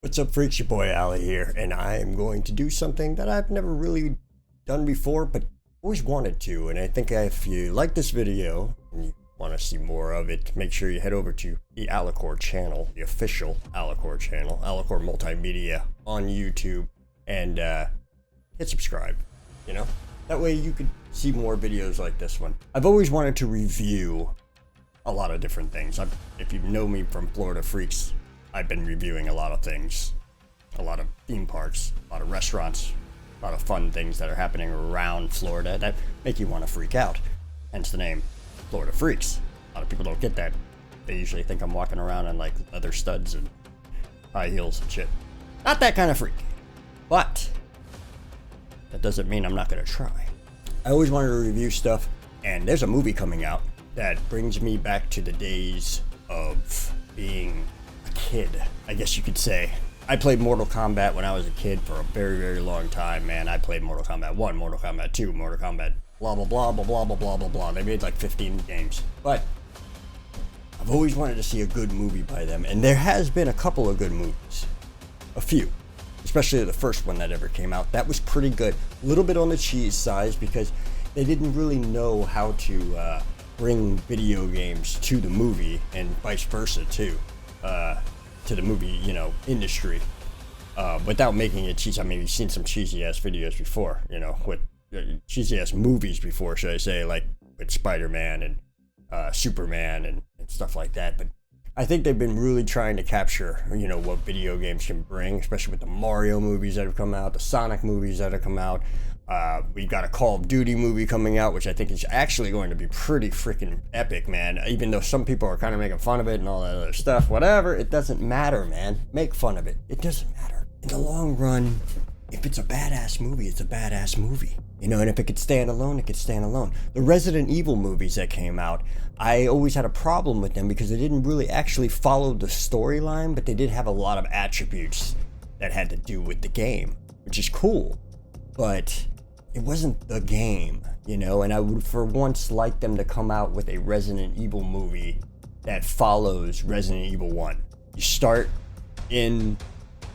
What's up, freaks? Your boy Ali here, and I am going to do something that I've never really done before, but always wanted to. And I think if you like this video and you want to see more of it, make sure you head over to the Alikour channel, the official Alikour channel, Alikour Multimedia on YouTube, and hit subscribe. You know, that way you could see more videos like this one. I've always wanted to review a lot of different things. If you know me from Florida Freaks, I've been reviewing a lot of things, a lot of theme parks, a lot of restaurants, a lot of fun things that are happening around Florida that make you want to freak out. Hence the name Florida Freaks. A lot of people don't get that. They usually think I'm walking around in like leather studs and high heels and shit. Not that kind of freak. But that doesn't mean I'm not going to try. I always wanted to review stuff, and there's a movie coming out that brings me back to the days of being kid, I guess you could say. I played Mortal Kombat when I was a kid for a very, very long time, man. I played Mortal Kombat 1, Mortal Kombat 2, Mortal Kombat blah, blah, blah, blah, blah, blah, blah, blah, blah. They made like 15 games. But I've always wanted to see a good movie by them, and there has been a couple of good movies. A few. Especially the first one that ever came out. That was pretty good. A little bit on the cheese size because they didn't really know how to bring video games to the movie, and vice versa too. To the movie, you know, industry, without making it cheesy. I mean, you've seen some cheesy ass videos before, you know, with cheesy ass movies before, should I say, like with Spider-Man and Superman and stuff like that. But I think they've been really trying to capture, you know, what video games can bring, especially with the Mario movies that have come out, the Sonic movies that have come out. We've got a Call of Duty movie coming out, which I think is actually going to be pretty freaking epic, man. Even though some people are kind of making fun of it and all that other stuff, whatever, it doesn't matter, man. Make fun of it. It doesn't matter. In the long run, if it's a badass movie, it's a badass movie. You know, and if it could stand alone, it could stand alone. The Resident Evil movies that came out, I always had a problem with them because they didn't really actually follow the storyline, but they did have a lot of attributes that had to do with the game, which is cool. But it wasn't the game, you know, and I would for once like them to come out with a Resident Evil movie that follows Resident Evil 1. You start in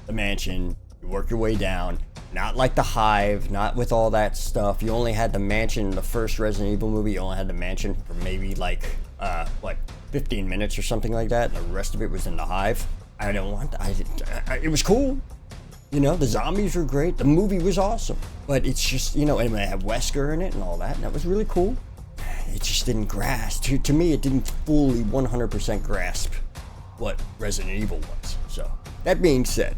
the mansion, you work your way down, not like the Hive, not with all that stuff. You only had the mansion in the first Resident Evil movie, you only had the mansion for maybe like, 15 minutes or something like that, and the rest of it was in the Hive. I don't want that. It was cool. You know, the zombies were great. The movie was awesome. But it's just, you know, and they have Wesker in it and all that, and that was really cool. It just didn't grasp. To me, it didn't fully 100% grasp what Resident Evil was. So, that being said,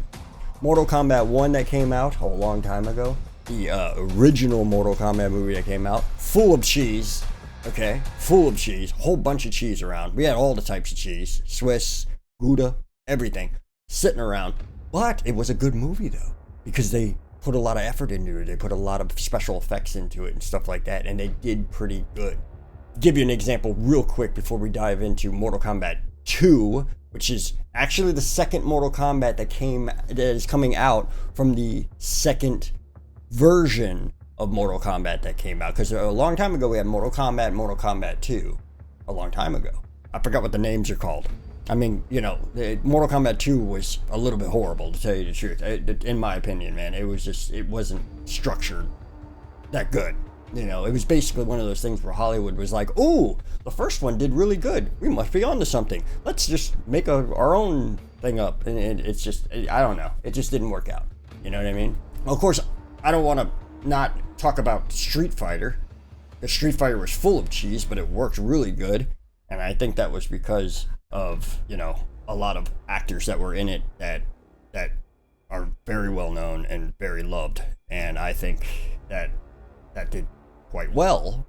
Mortal Kombat 1 that came out a long time ago, the original Mortal Kombat movie that came out, full of cheese, okay? Full of cheese, whole bunch of cheese around. We had all the types of cheese, Swiss, Gouda, everything, sitting around. But it was a good movie, though, because they put a lot of effort into it. They put a lot of special effects into it and stuff like that, and they did pretty good. Give you an example real quick before we dive into Mortal Kombat 2, which is actually the second Mortal Kombat that is coming out from the second version of Mortal Kombat that came out. Because a long time ago, we had Mortal Kombat and Mortal Kombat 2. A long time ago. I forgot what the names are called. I mean, you know, Mortal Kombat 2 was a little bit horrible, to tell you the truth. In my opinion, man, it wasn't structured that good. You know, it was basically one of those things where Hollywood was like, ooh, the first one did really good. We must be onto something. Let's just make our own thing up. And it's just, I don't know. It just didn't work out. You know what I mean? Of course, I don't want to not talk about Street Fighter. The Street Fighter was full of cheese, but it worked really good. And I think that was because of, you know, a lot of actors that were in it that are very well known and very loved, and I think that did quite well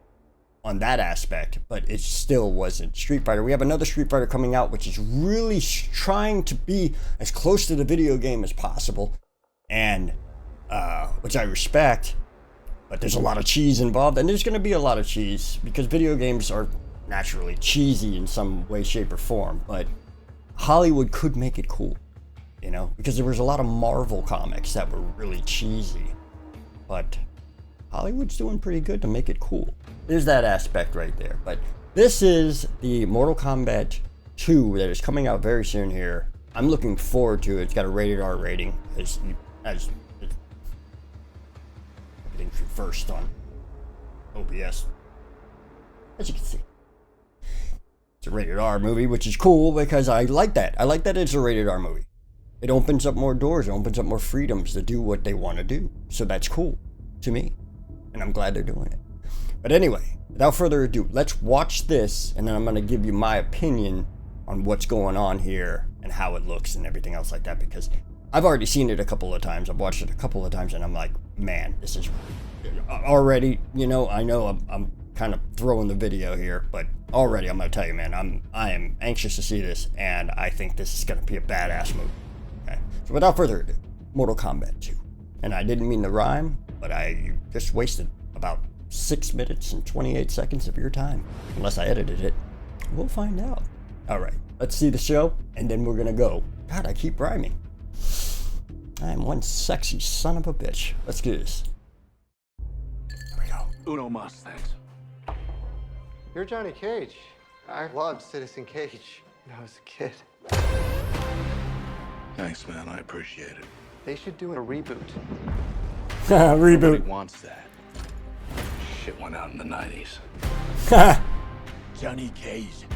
on that aspect, but it still wasn't Street Fighter. We have another Street Fighter coming out, which is really trying to be as close to the video game as possible, and which I respect, but there's a lot of cheese involved, and there's going to be a lot of cheese because video games are naturally cheesy in some way, shape, or form, but Hollywood could make it cool, you know, because there was a lot of Marvel comics that were really cheesy, but Hollywood's doing pretty good to make it cool. There's that aspect right there. But this is the Mortal Kombat 2 that is coming out very soon here. I'm looking forward to it. It's got a rated R rating, as it's getting first on OBS, as you can see. It's a rated R movie, which is cool because I like that. I like that it's a rated R movie. It opens up more doors. It opens up more freedoms to do what they want to do. So that's cool to me, and I'm glad they're doing it. But anyway, without further ado, let's watch this, and then I'm going to give you my opinion on what's going on here and how it looks and everything else like that, because I've already seen it a couple of times. I've watched it a couple of times, and I'm like, man, this is already, you know, I know I'm kind of throwing the video here, but already I'm going to tell you, man, I am anxious to see this, and I think this is going to be a badass movie. Okay? So without further ado, Mortal Kombat 2. And I didn't mean to rhyme, but I just wasted about 6 minutes and 28 seconds of your time. Unless I edited it. We'll find out. Alright, let's see the show, and then we're gonna go. God, I keep rhyming. I am one sexy son of a bitch. Let's do this. Here we go. Uno mas, thanks. You're Johnny Cage. I loved Citizen Cage when I was a kid. Thanks, man. I appreciate it. They should do a reboot. Reboot. Nobody wants that. Shit went out in the 90s. Johnny Cage.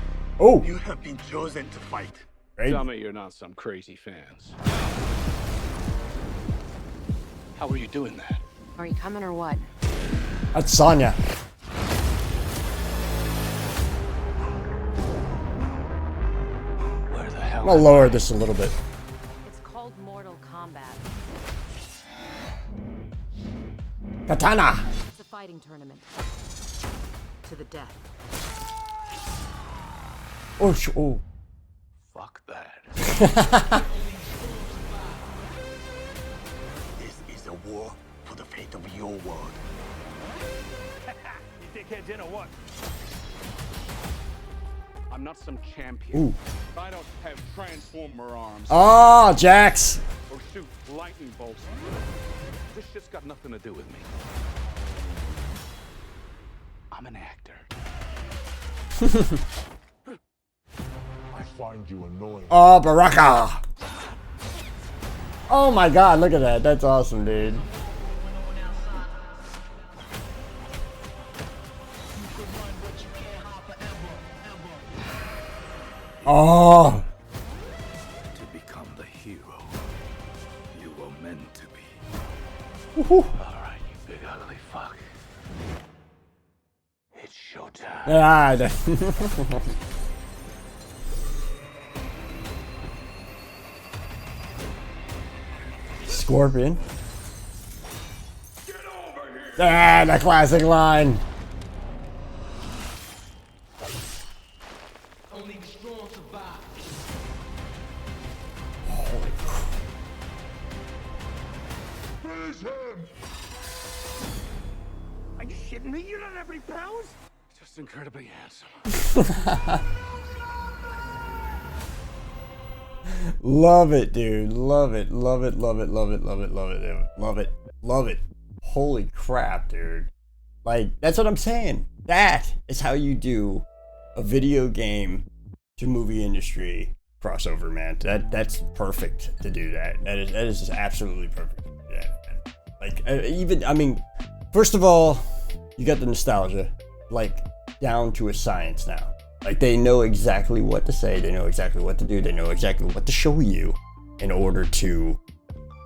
Oh. You have been chosen to fight. Right. Tell me you're not some crazy fans. How are you doing that? Are you coming or what? That's Sonya. Where the hell? I'm gonna lower this a little bit. It's called Mortal Kombat. Katana. It's a fighting tournament. To the death. Oh, oh. Fuck that. This is a war for the fate of your world. You dickheads in or what? I'm not some champion. Ooh. I don't have transformer arms Oh, Jax. or shoot lightning bolts. This shit's got nothing to do with me. I'm an actor. I find you annoying. Oh, Baraka. Oh my god, look at that. That's awesome, dude. Oh. To become the hero you were meant to be. Woohoo. Alright, you big ugly fuck. It's showtime. Ah, Scorpion. Get over here! Ah, the classic line. Only the strong survive. Holy crap. Finish him! Are you shitting me? You don't have any powers? Just incredibly handsome. Love it, dude. Love it. Love it. Love it. Love it. Love it. Love it. Love it. Love it. Holy crap, dude. Like, that's what I'm saying. That is how you do a video game to movie industry crossover, man. That's perfect to do that. That is just absolutely perfect to do that, man. Like, even, I mean, first of all, you got the nostalgia, like, down to a science now. Like, they know exactly what to say, they know exactly what to do, they know exactly what to show you in order to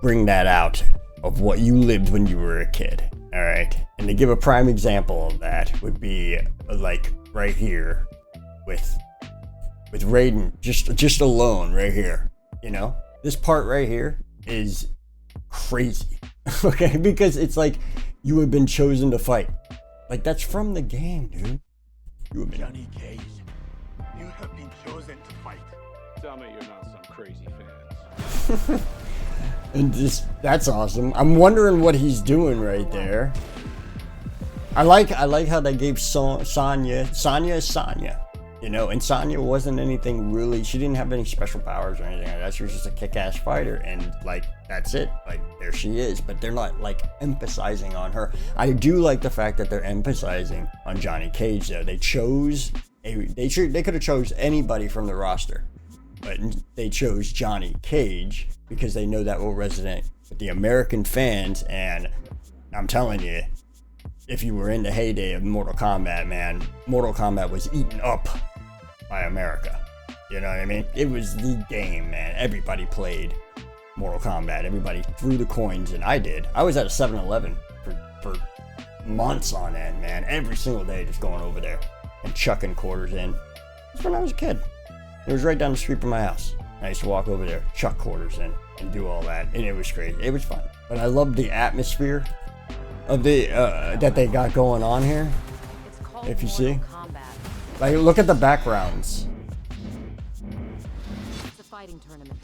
bring that out of what you lived when you were a kid. All right, and to give a prime example of that would be like right here with Raiden, just alone right here. You know, this part right here is crazy. Okay, because it's like you have been chosen to fight. Like, that's from the game, dude. You have been. Johnny Cage, you have been chosen to fight. Tell me you're not some crazy fans. And that's awesome. I'm wondering what he's doing right there. I like how they gave Sonya is Sonya, you know, and Sonya wasn't anything really, she didn't have any special powers or anything like that. She was just a kick-ass fighter, and like, that's it. Like, there she is, but they're not like emphasizing on her. I do like the fact that they're emphasizing on Johnny Cage though. They could have chose anybody from the roster. but they chose Johnny Cage because they know that will resonate with the American fans. And I'm telling you, if you were in the heyday of Mortal Kombat, man, Mortal Kombat was eaten up by America. You know what I mean? It was the game, man. Everybody played Mortal Kombat. Everybody threw the coins, and I did. I was at a 7-Eleven for months on end, man. Every single day just going over there and chucking quarters in. That's when I was a kid. It was right down the street from my house. I used to walk over there, chuck quarters in, and do all that, and it was crazy. It was fun. But I loved the atmosphere of the that they got going on here. If you see, like, look at the backgrounds. It's a fighting tournament.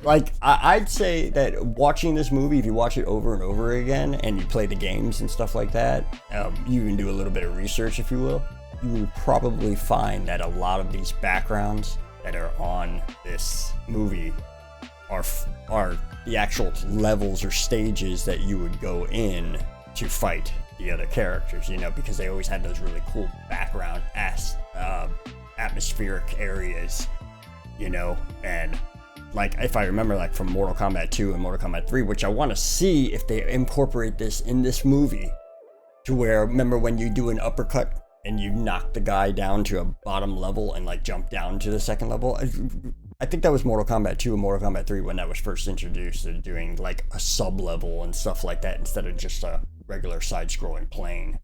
Like, I'd say that watching this movie, if you watch it over and over again, and you play the games and stuff like that, you can do a little bit of research, if you will, you would probably find that a lot of these backgrounds that are on this movie are the actual levels or stages that you would go in to fight the other characters, you know, because they always had those really cool background atmospheric areas, you know. And like, if I remember, like from Mortal Kombat 2 and Mortal Kombat 3, which I want to see if they incorporate this in this movie, to where, remember when you do an uppercut and you knock the guy down to a bottom level and like jump down to the second level? I think that was Mortal Kombat 2 and Mortal Kombat 3 when that was first introduced, to doing like a sub-level and stuff like that instead of just a regular side-scrolling plane,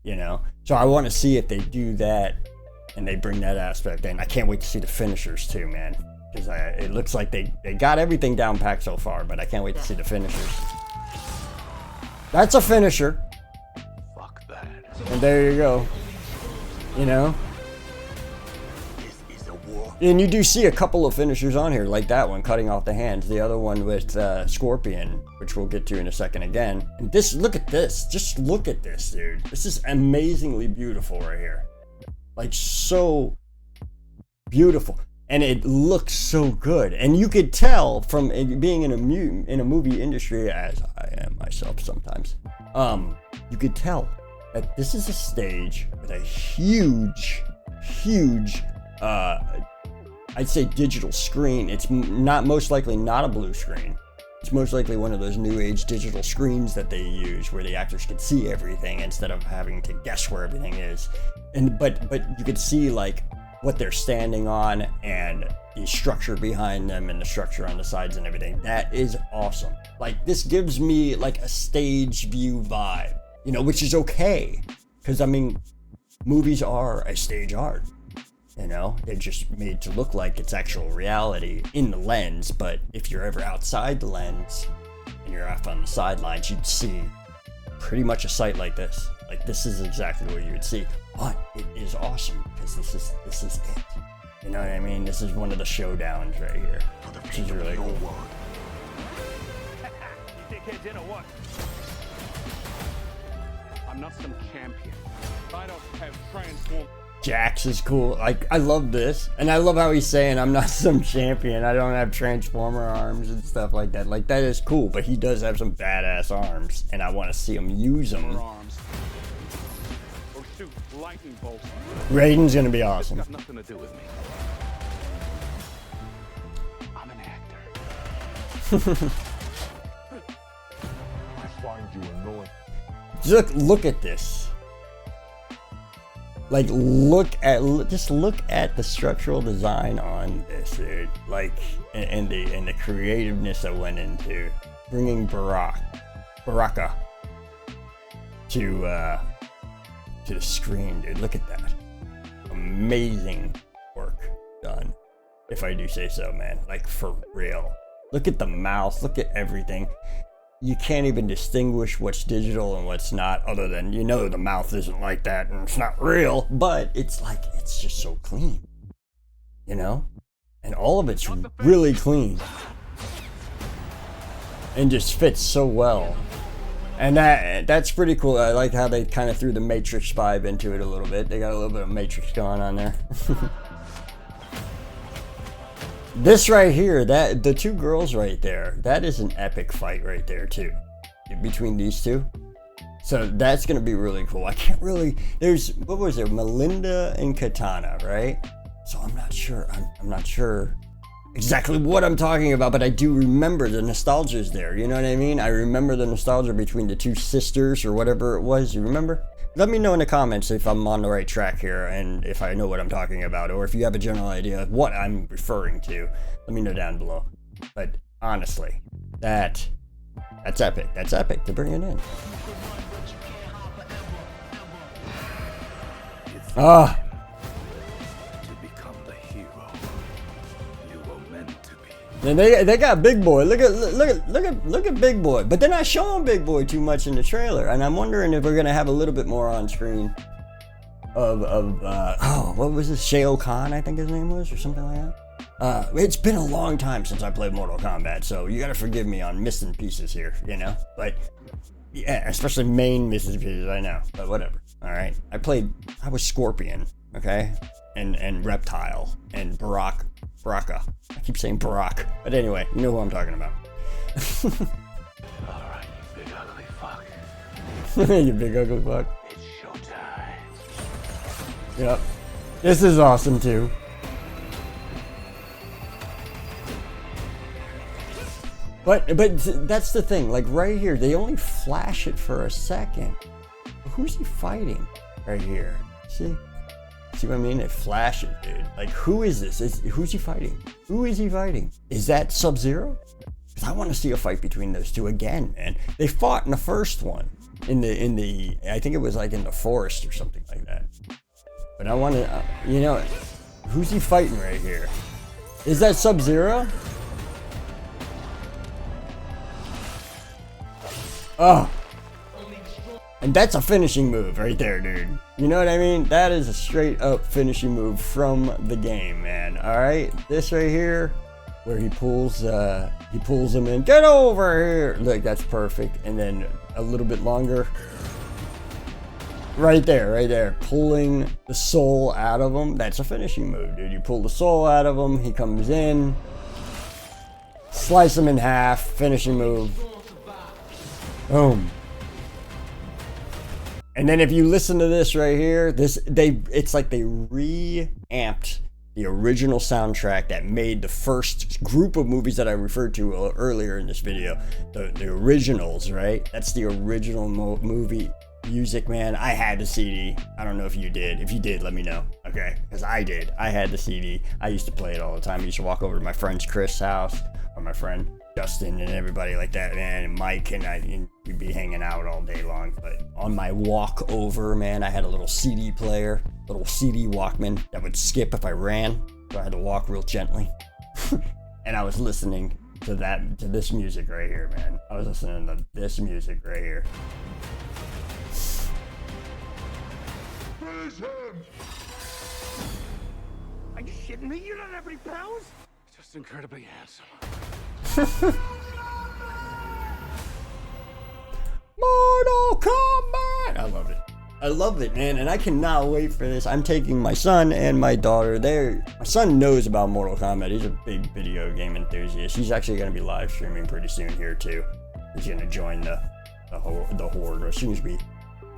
you know? So I want to see if they do that and they bring that aspect in. I can't wait to see the finishers too, man. Because it looks like they got everything down packed so far, but I can't wait to see the finishers. That's a finisher. Fuck that. And there you go. You know? This is a war. And you do see a couple of finishers on here, like that one, cutting off the hands. The other one with Scorpion, which we'll get to in a second again. And this, look at this. Just look at this, dude. This is amazingly beautiful right here. Like, so beautiful. And it looks so good. And you could tell from being in a movie industry, as I am myself sometimes, you could tell that this is a stage with a huge, I'd say digital screen. It's most likely not a blue screen. It's most likely one of those new age digital screens that they use where the actors can see everything instead of having to guess where everything is. And but you could see like what they're standing on and the structure behind them and the structure on the sides and everything. That is awesome. Like, this gives me like a stage view vibe, you know, which is okay. Because, I mean, movies are a stage art, you know? They're just made to look like it's actual reality in the lens. But if you're ever outside the lens and you're off on the sidelines, you'd see pretty much a sight like this. Like, this is exactly what you would see. But it is awesome because this is it. You know what I mean? This is one of the showdowns right here, which is really cool. You dickheads in or what? I'm not some champion. I don't have transformed. Jax is cool. Like, I love this. And I love how he's saying, I'm not some champion. I don't have transformer arms and stuff like that. Like, that is cool, but he does have some badass arms. And I want to see him use them. Arms. Or shoot lightning bolts. Raiden's going to be awesome. It's got nothing to do with me. I'm an actor. I find you annoying. Look at this. Like, just look at the structural design on this, dude. Like, and the creativeness that went into bringing Baraka to the screen, dude. Look at that. Amazing work done, if I do say so, man. Like, for real. Look at the mouth. Look at everything. You can't even distinguish what's digital and what's not, other than, you know, the mouth isn't like that and it's not real, but it's like, it's just so clean, you know? And all of it's really clean and just fits so well. And that's pretty cool. I like how they kind of threw the Matrix vibe into it a little bit. They got a little bit of Matrix going on there. This right here, the two girls right there, that is an epic fight right there too, between these two. So that's gonna be really cool. I can't really, what was there, Melinda and Katana, right? So I'm not sure. I'm not sure exactly what I'm talking about, but I do remember the nostalgia is there. You know what I mean? I remember the nostalgia between the two sisters or whatever it was. You remember? Let me know in the comments if I'm on the right track here and if I know what I'm talking about, or if you have a general idea of what I'm referring to. Let me know down below. But honestly, that's epic. That's epic to bring it in. Ah. To become the hero you were meant to be. And they got Big Boy. Look at Big Boy. But they're not showing Big Boy too much in the trailer, and I'm wondering if we're gonna have a little bit more on screen of what was this? Shao Kahn, I think his name was, or something like that. It's been a long time since I played Mortal Kombat, so you gotta forgive me on missing pieces here, you know. But yeah, especially main missing pieces, I know. But whatever. All right, I was Scorpion, okay, and Reptile and Baraka. I keep saying Barack, but anyway, you know who I'm talking about. All right, you big ugly fuck. You big ugly fuck. It's showtime. Yep, this is awesome too. But that's the thing. Like right here, they only flash it for a second. Who's he fighting right here? See what I mean? It flashes, dude. Like, who is this? Who's he fighting? Who is he fighting? Is that Sub-Zero? Because I want to see a fight between those two again, man. They fought in the first one, in the I think it was like in the forest or something like that. But I want to, you know, who's he fighting right here? Is that Sub-Zero? Oh. And that's a finishing move right there, dude. You know what I mean? That is a straight up finishing move from the game, man. All right, this right here, where he pulls him in. Get over here! Look, that's perfect. And then a little bit longer. Right there, pulling the soul out of him. That's a finishing move, dude. You pull the soul out of him. He comes in, slice him in half. Finishing move. Boom. And then if you listen to this right here, it's like they reamped the original soundtrack that made the first group of movies that I referred to earlier in this video. The originals, right? That's the original movie music, man. I had the CD. I don't know if you did. If you did, let me know, okay? Because I did. I had the CD. I used to play it all the time. I used to walk over to my friend's Chris' house, or my friend Justin and everybody like that, man, and Mike, and we'd be hanging out all day long. But on my walk over, man, I had a little CD player, little CD Walkman that would skip if I ran, so I had to walk real gently. And I was listening to this music right here, man. I was listening to this music right here. Are you shitting me? You don't have any powers? Just incredibly handsome. Mortal Kombat! I love it. I love it, man, and I cannot wait for this. I'm taking my son and my daughter there. My son knows about Mortal Kombat. He's a big video game enthusiast. He's actually going to be live streaming pretty soon here too. He's going to join the horde as soon as we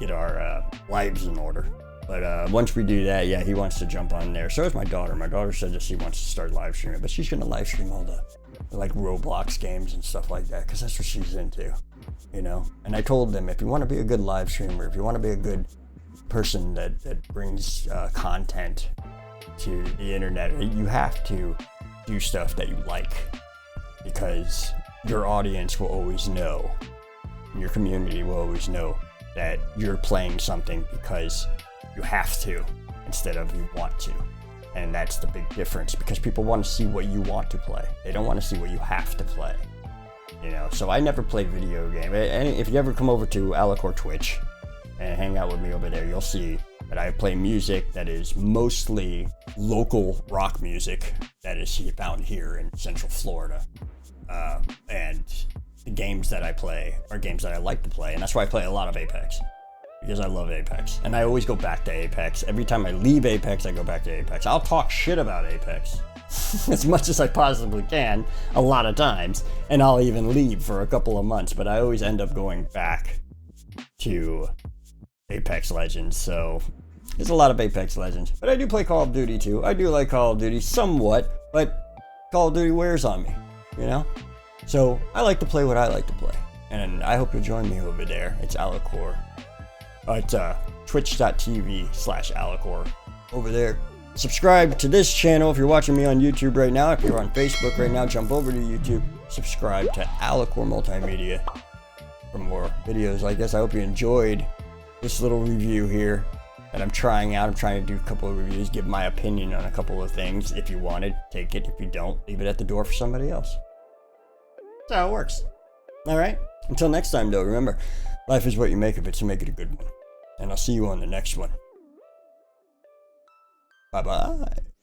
get our lives in order. But once we do that, yeah, he wants to jump on there. So is my daughter. My daughter said that she wants to start live streaming, but she's going to live stream all the like Roblox games and stuff like that, because that's what she's into, you know. And I told them, if you want to be a good live streamer, if you want to be a good person that brings content to the internet, you have to do stuff that you like, because your audience will always know, and your community will always know that you're playing something because you have to instead of you want to. And that's the big difference, because people want to see what you want to play. They don't want to see what you have to play, you know. So I never played video game. And if you ever come over to Alikour Twitch and hang out with me over there, you'll see that I play music that is mostly local rock music that is found here in Central Florida. And the games that I play are games that I like to play, and that's why I play a lot of Apex. Because I love Apex, and I always go back to Apex. Every time I leave Apex, I go back to Apex. I'll talk shit about Apex as much as I possibly can, a lot of times, and I'll even leave for a couple of months, but I always end up going back to Apex Legends. So It's a lot of Apex Legends. But I do play Call of Duty too. I do like Call of Duty somewhat, but Call of Duty wears on me, you know? So I like to play what I like to play. And I hope you'll join me over there. It's Alikour. It's twitch.tv/Alikour. Over there. Subscribe to this channel if you're watching me on YouTube right now. If you're on Facebook right now, jump over to YouTube. Subscribe to Alikour Multimedia for more videos like this. I hope you enjoyed this little review here that I'm trying out. I'm trying to do a couple of reviews, give my opinion on a couple of things. If you want it, take it. If you don't, leave it at the door for somebody else. That's how it works. Alright? Until next time, though, remember, life is what you make of it, so make it a good one. And I'll see you on the next one. Bye-bye.